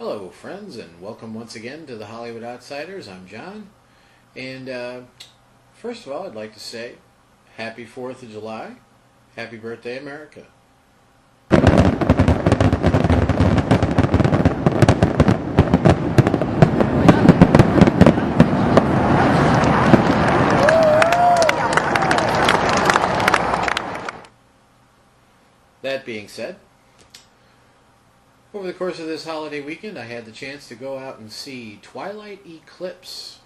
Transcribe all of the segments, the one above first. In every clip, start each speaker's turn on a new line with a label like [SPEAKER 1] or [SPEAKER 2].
[SPEAKER 1] Hello, friends, and welcome once again to the Hollywood Outsiders. I'm John, and first of all, I'd like to say Happy 4th of July, Happy Birthday, America. That being said, over the course of this holiday weekend, I had the chance to go out and see Twilight Eclipse.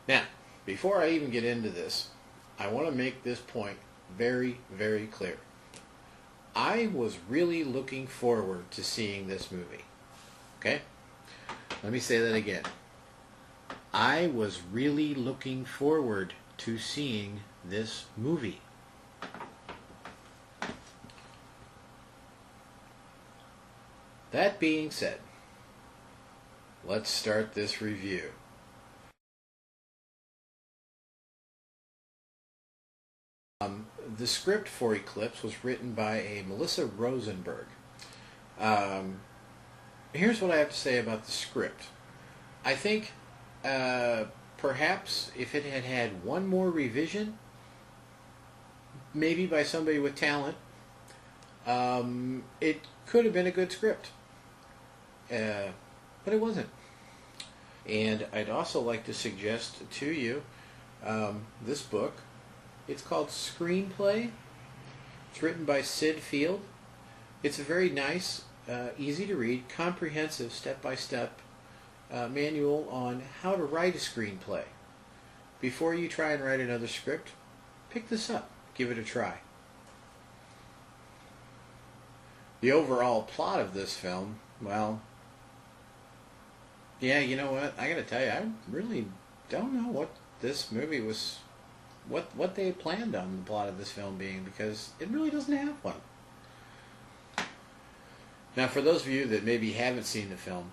[SPEAKER 1] Now, before I even get into this, I want to make this point very, very clear. I was really looking forward to seeing this movie. Okay? Let me say that again. I was really looking forward to seeing this movie. That being said, let's start this review. The script for Eclipse was written by a Melissa Rosenberg. Here's what I have to say about the script. I think perhaps if it had had one more revision, maybe by somebody with talent, it could have been a good script. But it wasn't. And I'd also like to suggest to you this book. It's called Screenplay. It's written by Sid Field. It's a very nice, easy to read, comprehensive, step-by-step manual on how to write a screenplay. Before you try and write another script, pick this up. Give it a try. The overall plot of this film, well, yeah, you know what? I gotta tell you, I really don't know what this movie was, what they planned on the plot of this film being, because it really doesn't have one. Now, for those of you that maybe haven't seen the film,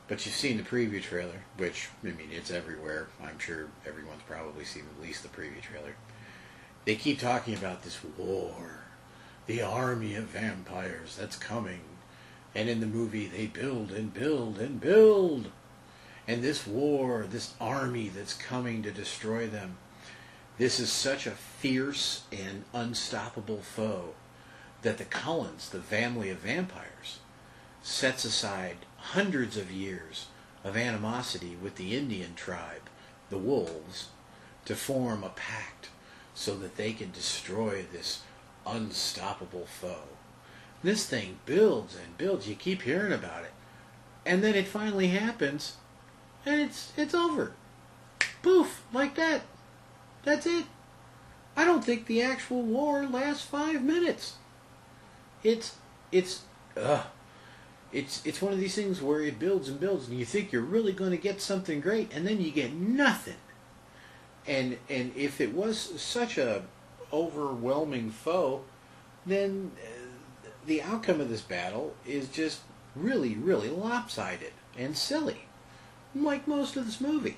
[SPEAKER 1] but you've seen the preview trailer, which, I mean, it's everywhere. I'm sure everyone's probably seen at least the preview trailer. They keep talking about this war, the army of vampires that's coming. And in the movie, they build and build and build. And this war, this army that's coming to destroy them, this is such a fierce and unstoppable foe that the Cullens, the family of vampires, sets aside hundreds of years of animosity with the Indian tribe, the wolves, to form a pact so that they can destroy this unstoppable foe. This thing builds and builds. You keep hearing about it. And then it finally happens, and it's over. Poof, like that. That's it. I don't think the actual war lasts 5 minutes. It's one of these things where it builds and builds, and you think you're really going to get something great, and then you get nothing. And if it was such a overwhelming foe, then the outcome of this battle is just really, really lopsided and silly, like most of this movie.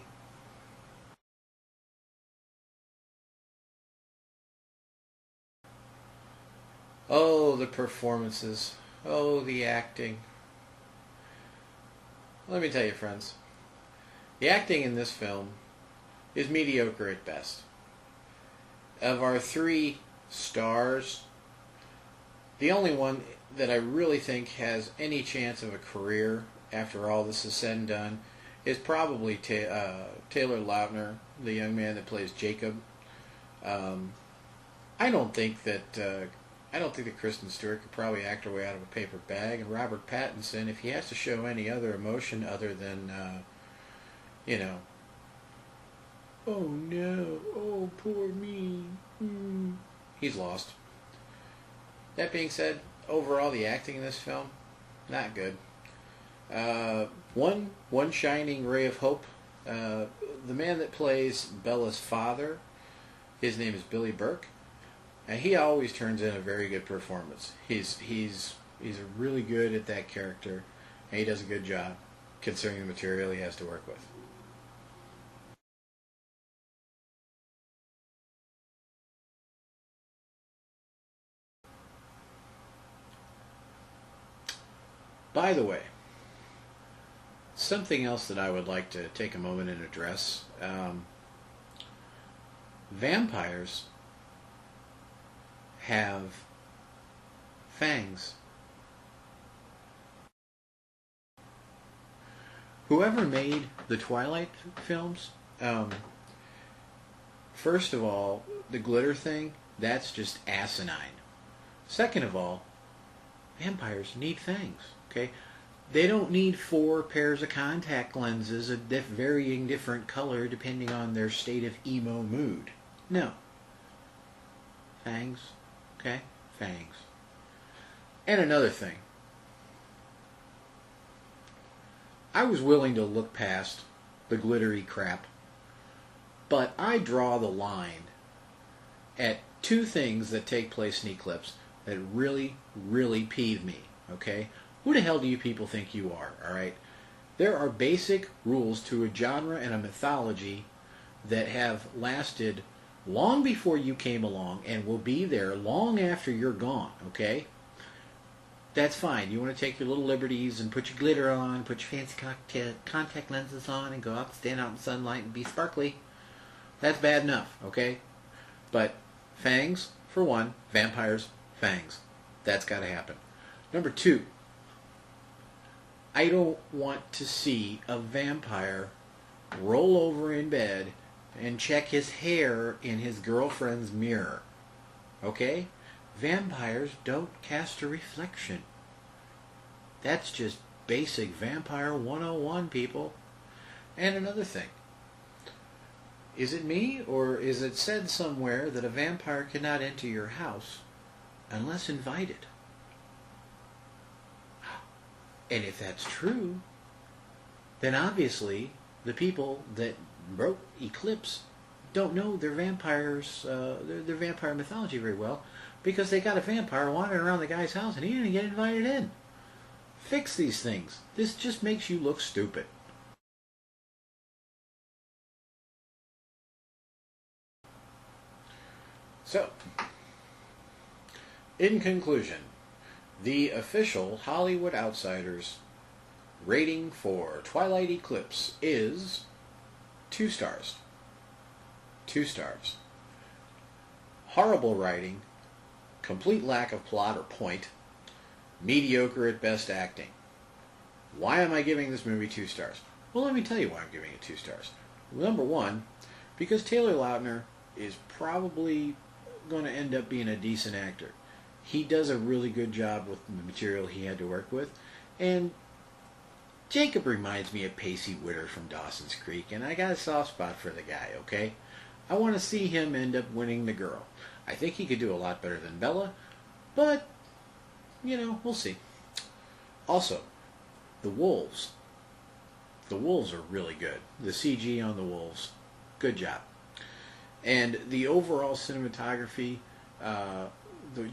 [SPEAKER 1] Oh, the performances. Oh, the acting. Let me tell you, friends, the acting in this film is mediocre at best. Of our 3 stars, the only one that I really think has any chance of a career after all this is said and done is probably Taylor Lautner, the young man that plays Jacob. I don't think that Kristen Stewart could probably act her way out of a paper bag, and Robert Pattinson, if he has to show any other emotion other than, oh no, oh poor me, he's lost. That being said, overall the acting in this film, not good. One shining ray of hope. The man that plays Bella's father, his name is Billy Burke. And he always turns in a very good performance. He's really good at that character, and he does a good job considering the material he has to work with. By the way, something else that I would like to take a moment and address. Vampires have fangs. Whoever made the Twilight films, first of all, the glitter thing, that's just asinine. Second of all, vampires need fangs, okay? They don't need 4 pairs of contact lenses of varying different color depending on their state of emo mood. No. Fangs, okay? Fangs. And another thing. I was willing to look past the glittery crap, but I draw the line at 2 things that take place in Eclipse that really, really peeve me, okay? Who the hell do you people think you are, alright? There are basic rules to a genre and a mythology that have lasted long before you came along and will be there long after you're gone, okay? That's fine. You want to take your little liberties and put your glitter on, put your fancy contact lenses on, and go out, stand out in sunlight and be sparkly. That's bad enough, okay? But fangs, for one, vampires, fangs. That's got to happen. Number 2, I don't want to see a vampire roll over in bed and check his hair in his girlfriend's mirror. Okay? Vampires don't cast a reflection. That's just basic Vampire 101, people. And another thing. Is it me, or is it said somewhere that a vampire cannot enter your house unless invited? And if that's true, then obviously the people that wrote Eclipse don't know their vampires, their vampire mythology very well, because they got a vampire wandering around the guy's house and he didn't get invited in. Fix these things. This just makes you look stupid. So, in conclusion, the official Hollywood Outsiders rating for Twilight Eclipse is 2 stars. 2 stars. Horrible writing, complete lack of plot or point, mediocre at best acting. Why am I giving this movie 2 stars? Well, let me tell you why I'm giving it 2 stars. Number 1, because Taylor Lautner is probably going to end up being a decent actor. He does a really good job with the material he had to work with. And Jacob reminds me of Pacey Witter from Dawson's Creek, and I got a soft spot for the guy, okay? I want to see him end up winning the girl. I think he could do a lot better than Bella, but, you know, we'll see. Also, the wolves. The wolves are really good. The CG on the wolves, good job. And the overall cinematography,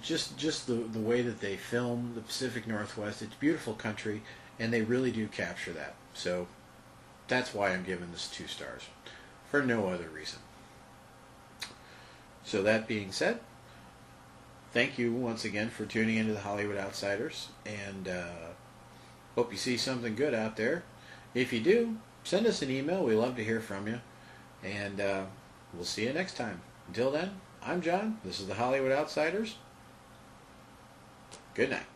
[SPEAKER 1] just the way that they film the Pacific Northwest, it's beautiful country, and they really do capture that. So that's why I'm giving this 2 stars, for no other reason. So that being said, thank you once again for tuning into the Hollywood Outsiders, and hope you see something good out there. If you do, send us an email. We love to hear from you, and we'll see you next time. Until then, I'm John. This is the Hollywood Outsiders. Good night.